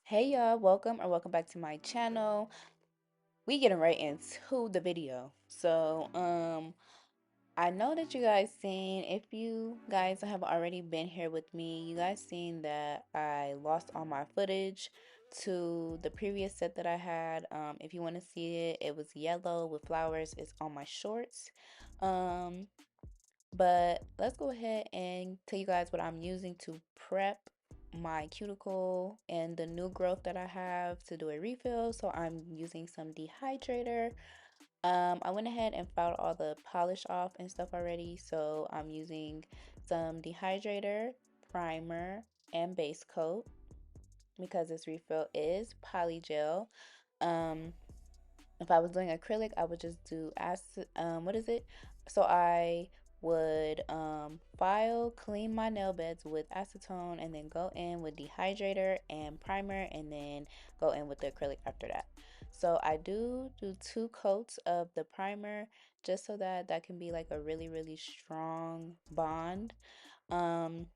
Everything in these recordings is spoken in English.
Hey y'all, welcome back to my channel. We getting right into the video. I know that you guys seen, if you guys have already been here with me, you guys seen that I lost all my footage to the previous set that I had. If you want to see it, it was yellow with flowers. It's on my shorts. Um, but let's go ahead and tell you guys what I'm using to prep my cuticle and the new growth that I have to do a refill. So I'm using some dehydrator. I went ahead and filed all the polish off and stuff already. So I'm using some dehydrator, primer, and base coat because this refill is polygel. Um, if I was doing acrylic, I would just do acid, what is it? So I would file, clean my nail beds with acetone, and then go in with dehydrator and primer, and then go in with the acrylic after that. So I do 2 coats of the primer just so that that can be like a really strong bond. um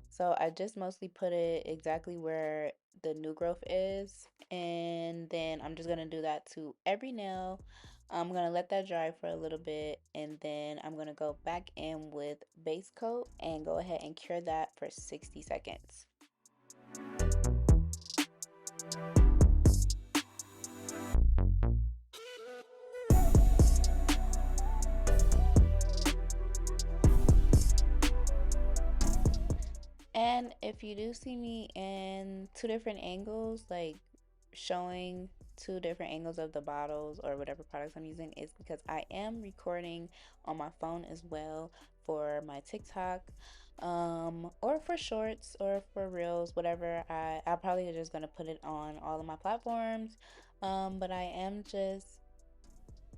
so I just mostly put it exactly where the new growth is, and then I'm just gonna do that to every nail. I'm gonna let that dry for a little bit, and then I'm gonna go back in with base coat and go ahead and cure that for 60 seconds. And if you do see me in 2 different angles, like showing 2 different angles of the bottles or whatever products I'm using, is because I am recording on my phone as well for my TikTok, or for shorts or for reels, whatever. I probably just gonna put it on all of my platforms. But I am just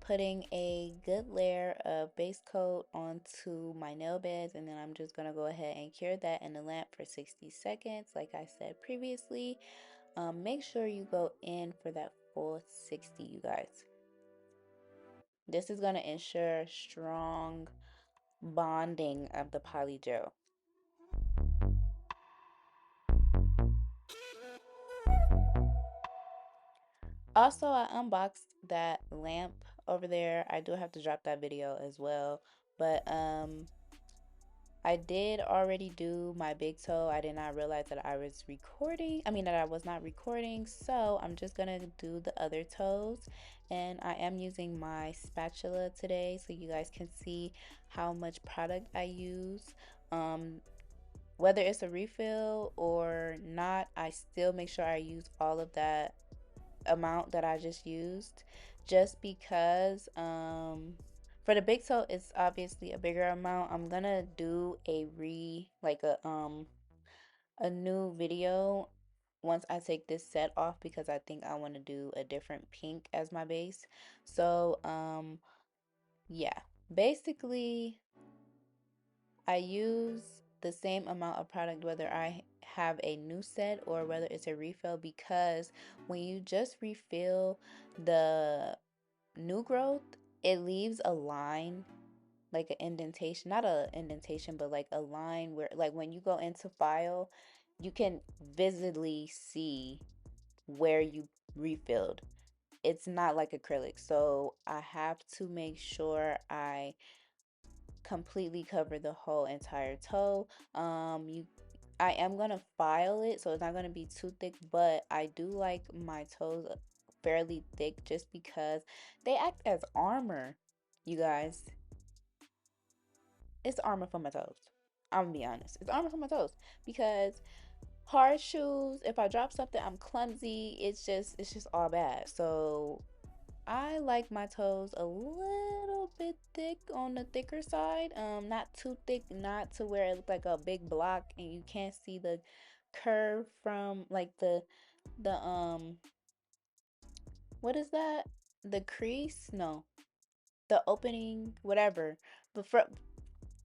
putting a good layer of base coat onto my nail beds, and then I'm just gonna go ahead and cure that in the lamp for 60 seconds like I said previously. Make sure you go in for that full 60, you guys. This is going to ensure strong bonding of the polygel. Also, I unboxed that lamp over there. I do have to drop that video as well, but I did already do my big toe. I did not realize that I was recording. I mean, that I was not recording. So I'm just going to do the other toes. And I am using my spatula today so you guys can see how much product I use. Um, Whether it's a refill or not, I still make sure I use all of that amount that I just used, just because for the big toe it's obviously a bigger amount. I'm gonna do a new video once I take this set off, because I think I want to do a different pink as my base. So yeah, basically I use the same amount of product whether I have a new set or whether it's a refill, because when you just refill the new growth, it leaves a line, like an indentation, not a indentation, but like a line where, like, when you go into file, you can visibly see where you refilled. It's not like acrylic, so I have to make sure I completely cover the whole entire toe. I am gonna file it, so it's not gonna be too thick, but I do like my toes fairly thick just because they act as armor, you guys. It's armor for my toes. I'm gonna be honest. It's armor for my toes because hard shoes, if I drop something, I'm clumsy. It's just all bad. So I like my toes a little bit thick, on the thicker side. Not too thick, not to where it looks like a big block and you can't see the curve from like the what is that? The crease? No. The opening, whatever. But for,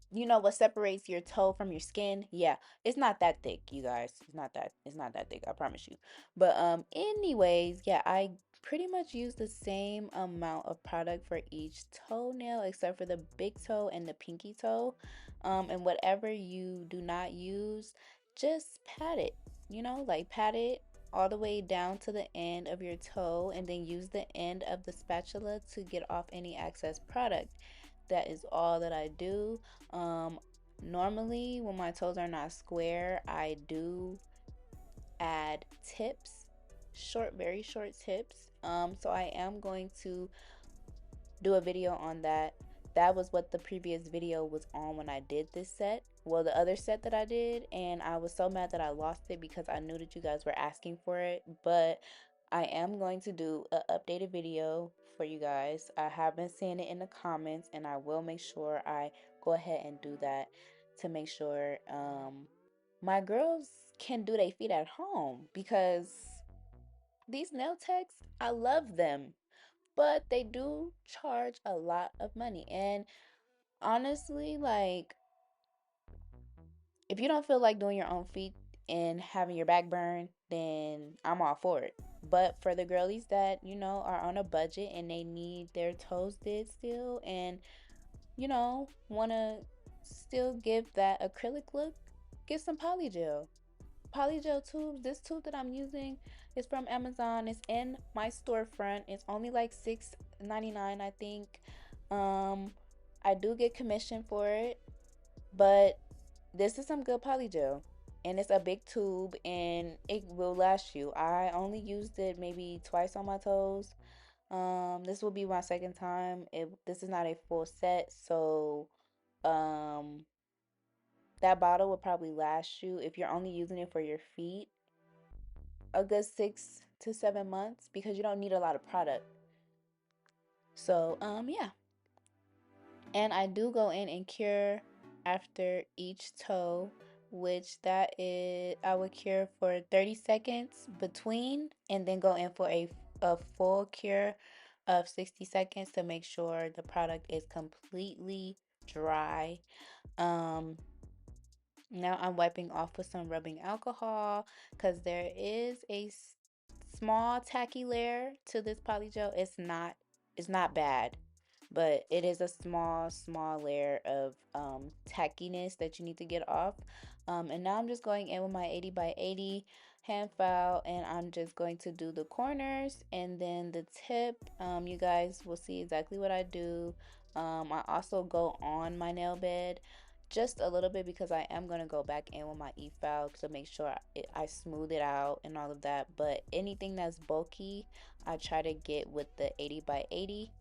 you know what separates your toe from your skin? Yeah, it's not that thick, you guys. It's not that thick, I promise you. But anyways, yeah, I pretty much use the same amount of product for each toenail except for the big toe and the pinky toe. And whatever you do not use, just pat it, like pat it all the way down to the end of your toe, and then use the end of the spatula to get off any excess product. That is all that I do. Normally, when my toes are not square, I do add tips, short, very short tips. So I am going to do a video on that. That was what the previous video was on when I did this set. Well, the other set that I did, and I was so mad that I lost it because I knew that you guys were asking for it. But I am going to do an updated video for you guys. I have been seeing it in the comments, and I will make sure I go ahead and do that to make sure my girls can do their feet at home, because these nail techs, I love them, but they do charge a lot of money. And honestly, like, if you don't feel like doing your own feet and having your back burn, then I'm all for it. But for the girlies that, are on a budget and they need their toes did still, and, want to still give that acrylic look, get some polygel. Polygel tubes. This tube that I'm using is from Amazon. It's in my storefront. It's only like $6.99, I think. I do get commission for it, but this is some good polygel. And it's a big tube and it will last you. I only used it maybe twice on my toes. This will be my second time. This is not a full set, so um that bottle will probably last you, if you're only using it for your feet, a good 6 to 7 months, because you don't need a lot of product. So yeah. And I do go in and cure after each toe, which that is, I would cure for 30 seconds between, and then go in for a full cure of 60 seconds to make sure the product is completely dry. um Now I'm wiping off with some rubbing alcohol, because there is a small tacky layer to this polygel. It's not bad, but it is a small layer of tackiness that you need to get off. And now I'm just going in with my 80 by 80 hand file, and I'm just going to do the corners and then the tip. You guys will see exactly what I do. I also go on my nail bed just a little bit, because I am going to go back in with my e-file to make sure I smooth it out and all of that. But anything that's bulky, I try to get with the 80 by 80.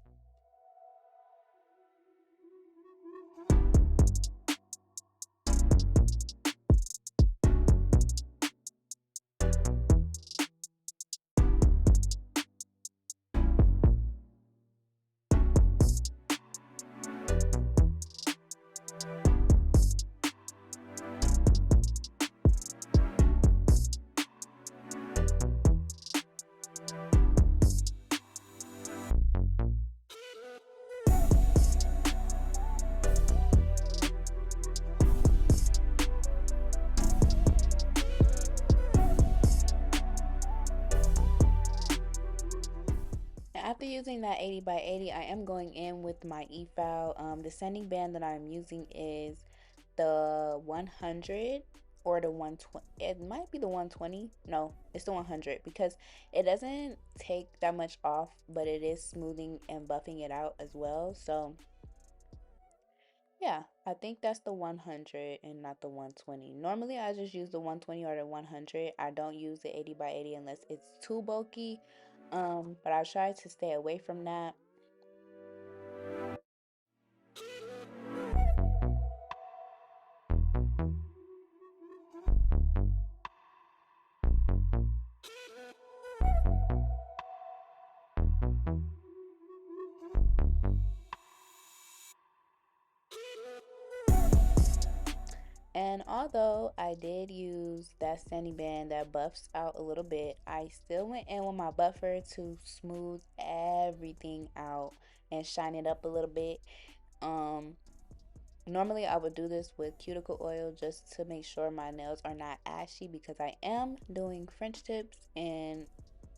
After using that 80 by 80, I am going in with my e-file. The sanding band that I'm using is the 100 or the 120. It might be the 120. No, it's the 100, because it doesn't take that much off, but it is smoothing and buffing it out as well. So yeah, I think that's the 100 and not the 120. Normally, I just use the 120 or the 100. I don't use the 80 by 80 unless it's too bulky. But I try to stay away from that. And although I did use that sanding band that buffs out a little bit, I still went in with my buffer to smooth everything out and shine it up a little bit. Um, Normally I would do this with cuticle oil just to make sure my nails are not ashy, because I am doing French tips and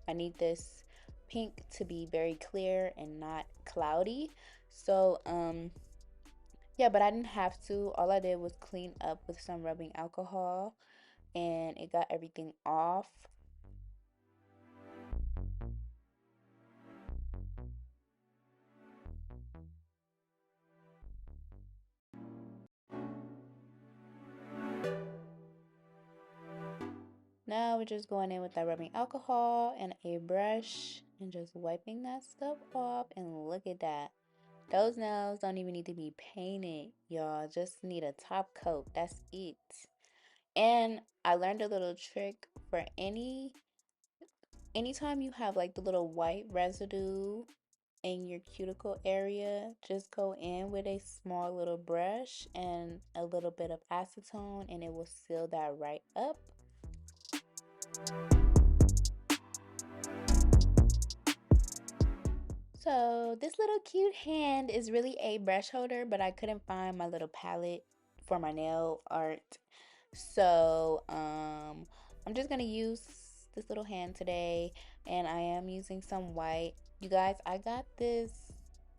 I need this pink to be very clear and not cloudy. So yeah, but I didn't have to. All I did was clean up with some rubbing alcohol, and it got everything off. Now we're just going in with that rubbing alcohol and a brush and just wiping that stuff off. And look at that. Those nails don't even need to be painted, y'all. Just need a top coat. That's it. And I learned a little trick for anytime you have like the little white residue in your cuticle area, just go in with a small little brush and a little bit of acetone and it will seal that right up. So this little cute hand is really a brush holder, but I couldn't find my little palette for my nail art. So I'm just gonna use this little hand today, and I am using some white. You guys, I got this,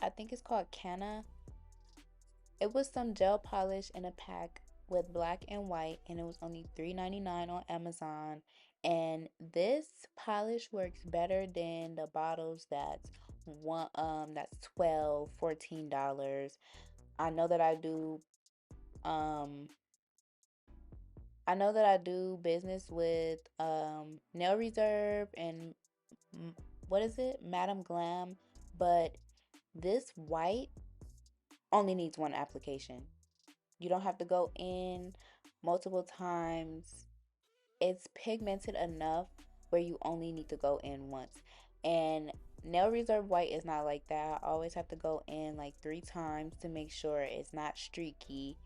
I think it's called Canna. It was some gel polish in a pack with black and white, and it was only $3.99 on Amazon. And this polish works better than the bottles that's 12, $14. I know that um I know that I do business with Nail Reserve and what is it? Madam Glam, but this white only needs one application. You don't have to go in multiple times. It's pigmented enough where you only need to go in once. And Nail Reserve White is not like that. I always have to go in like 3 times to make sure it's not streaky.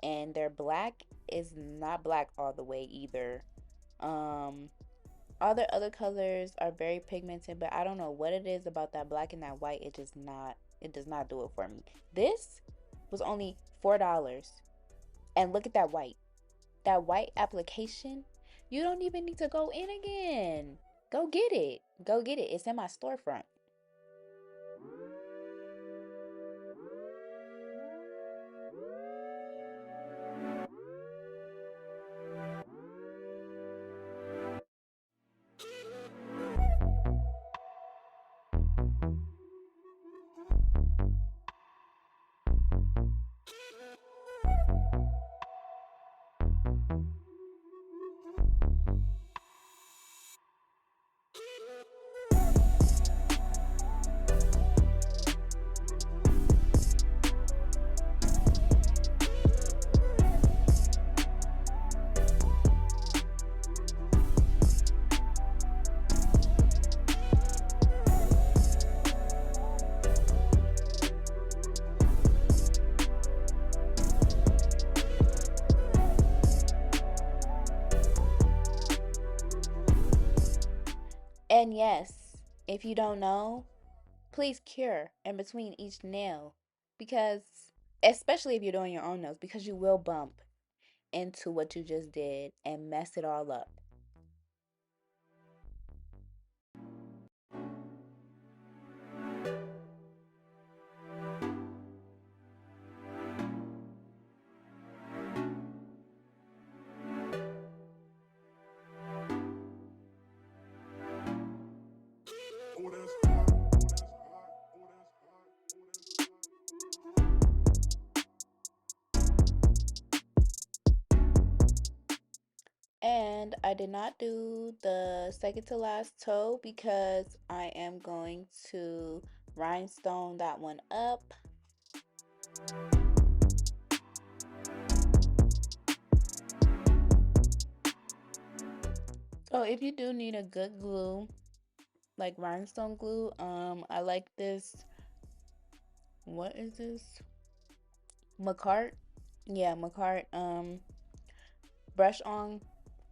And their black is not black all the way either. All the other colors are very pigmented, but I don't know what it is about that black and that white. It does not do it for me. This was only $4. And look at that white. That white application, you don't even need to go in again. Go get it. Go get it. It's in my storefront. And yes, if you don't know, please cure in between each nail because, especially if you're doing your own nails, because you will bump into what you just did and mess it all up. And I did not do the second to last toe because I am going to rhinestone that one up. So if you do need a good glue, like rhinestone glue, I like this. What is this? MAKARTT. Yeah, MAKARTT brush on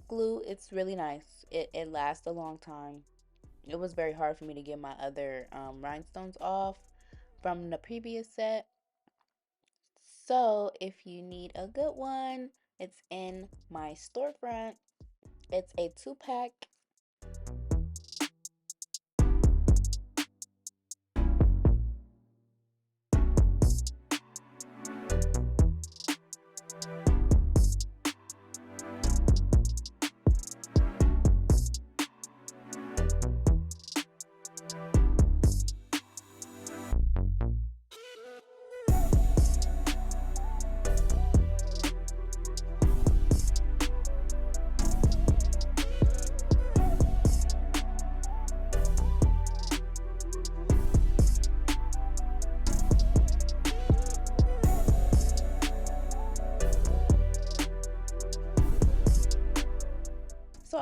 glue. It's really nice. It lasts a long time. It was very hard for me to get my other rhinestones off from the previous set. So if you need a good one, it's in my storefront. It's a 2-pack.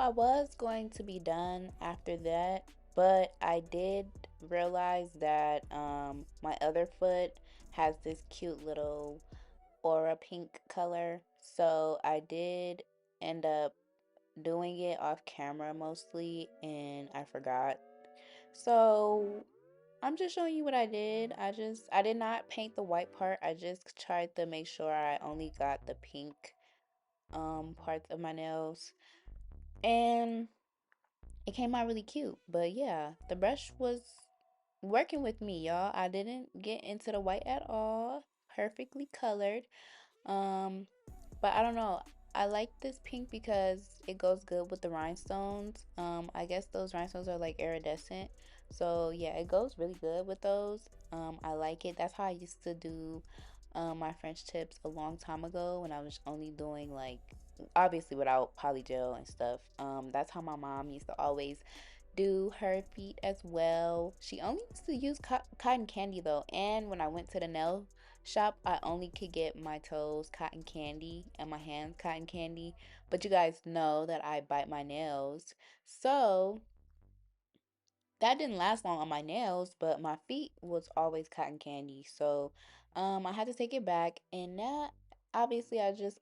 I was going to be done after that, but I did realize that my other foot has this cute little aura pink color. So I did end up doing it off camera mostly, and I forgot. So I'm just showing you what I did. I did not paint the white part. I just tried to make sure I only got the pink parts of my nails. And it came out really cute. But yeah, the brush was working with me, y'all. I didn't get into the white at all. Perfectly colored. Um, but I don't know. I like this pink because it goes good with the rhinestones. I guess those rhinestones are like iridescent. So yeah, it goes really good with those. I like it. That's how I used to do my French tips a long time ago when I was only doing like obviously without polygel and stuff. That's how my mom used to always do her feet as well. She only used to use cotton candy though, and when I went to the nail shop, I only could get my toes cotton candy and my hands cotton candy. But you guys know that I bite my nails, so that didn't last long on my nails, but my feet was always cotton candy. So I had to take it back, and that obviously I just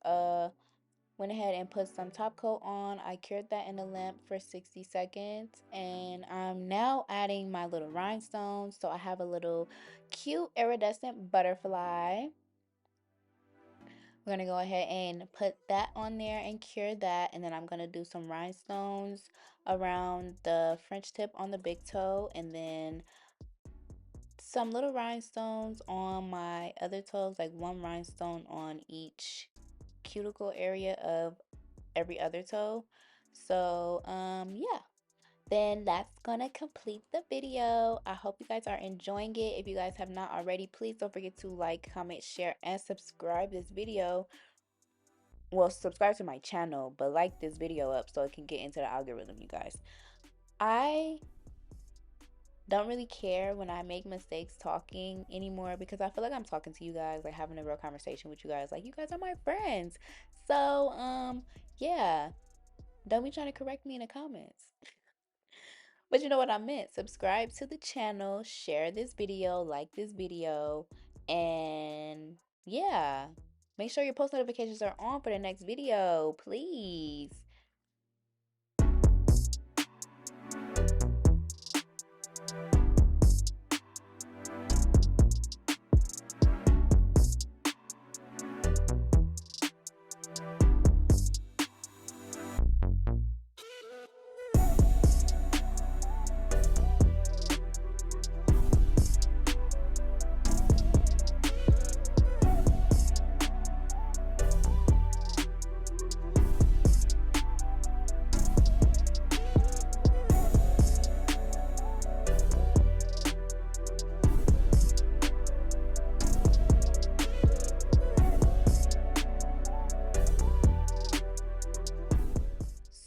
went ahead and put some top coat on. I cured that in the lamp for 60 seconds, and I'm now adding my little rhinestones. So I have a little cute iridescent butterfly. We're gonna go ahead and put that on there and cure that, and then I'm gonna do some rhinestones around the French tip on the big toe, and then some little rhinestones on my other toes, like one rhinestone on each cuticle area of every other toe. So yeah, then that's gonna complete the video. I hope you guys are enjoying it. If you guys have not already, please don't forget to like, comment, share, and subscribe this video. Well, subscribe to my channel, but like this video up so it can get into the algorithm, you guys. I don't really care when I make mistakes talking anymore because I feel like I'm talking to you guys, like having a real conversation with you guys. Like, you guys are my friends. So yeah, don't be trying to correct me in the comments. But you know what I meant. Subscribe to the channel, share this video, like this video, and yeah, make sure your post notifications are on for the next video, please.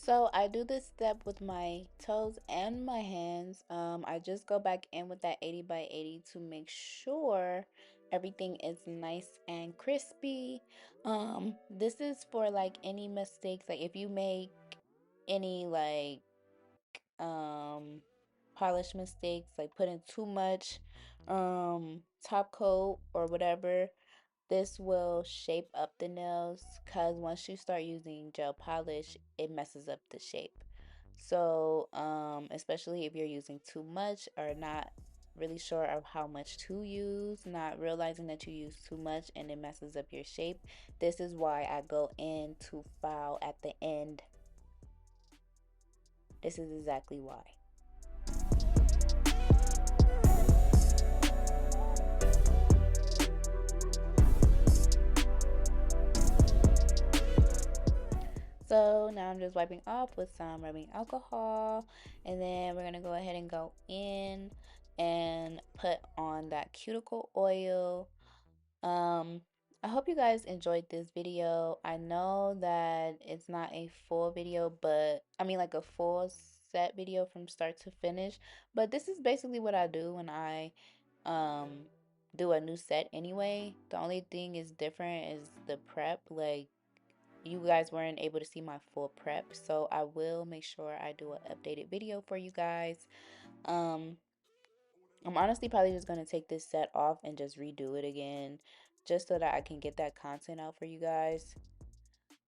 So I do this step with my toes and my hands. I just go back in with that 80 by 80 to make sure everything is nice and crispy. This is for like any mistakes, like if you make any like polish mistakes, like putting too much top coat or whatever, this will shape up the nails because once you start using gel polish, it messes up the shape. So especially if you're using too much or not really sure of how much to use, not realizing that you use too much and it messes up your shape, this is why I go in to file at the end. This is exactly why. So now I'm just wiping off with some rubbing alcohol, and then we're gonna go ahead and go in and put on that cuticle oil. um I hope you guys enjoyed this video. I know that it's not a full video, but I mean like a full set video from start to finish, but this is basically what I do when I um do a new set anyway. The only thing is different is the prep. Like, you guys weren't able to see my full prep, so I will make sure I do an updated video for you guys. um I'm honestly probably just gonna take this set off and just redo it again, just so that I can get that content out for you guys.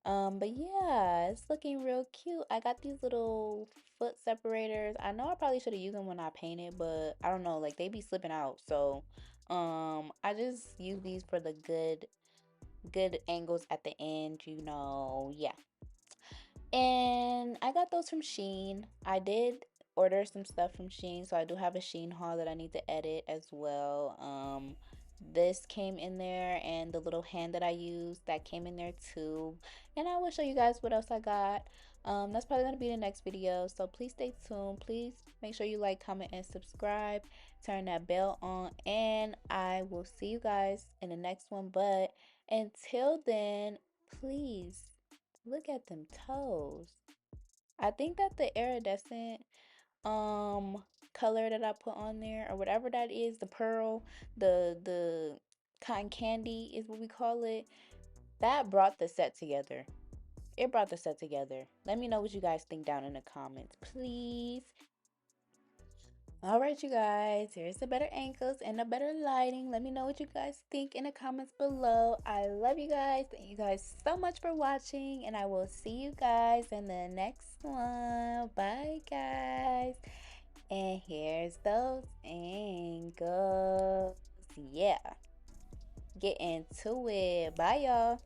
But yeah, it's looking real cute. I got these little foot separators. I know I probably should have used them when I painted, but I don't know, like they be slipping out. So, I just use these for the good angles at the end, you know. Yeah. And I got those from Shein. I did order some stuff from Shein, so I do have a Shein haul that I need to edit as well. This came in there, and the little hand that I used that came in there too. And I will show you guys what else I got. That's probably gonna be the next video, so please stay tuned. Please make sure you like, comment, and subscribe. Turn that bell on, and I will see you guys in the next one. But until then, please look at them toes. I think that the iridescent color that I put on there, or whatever that is, the pearl, the cotton candy is what we call it, that brought the set together. It brought the set together. Let me know what you guys think down in the comments, please. All right, you guys, here's the better angles and the better lighting. Let me know what you guys think in the comments below. I love you guys. Thank you guys so much for watching, and I will see you guys in the next one. Bye, guys. And here's those angles. Yeah, get into it. Bye, y'all.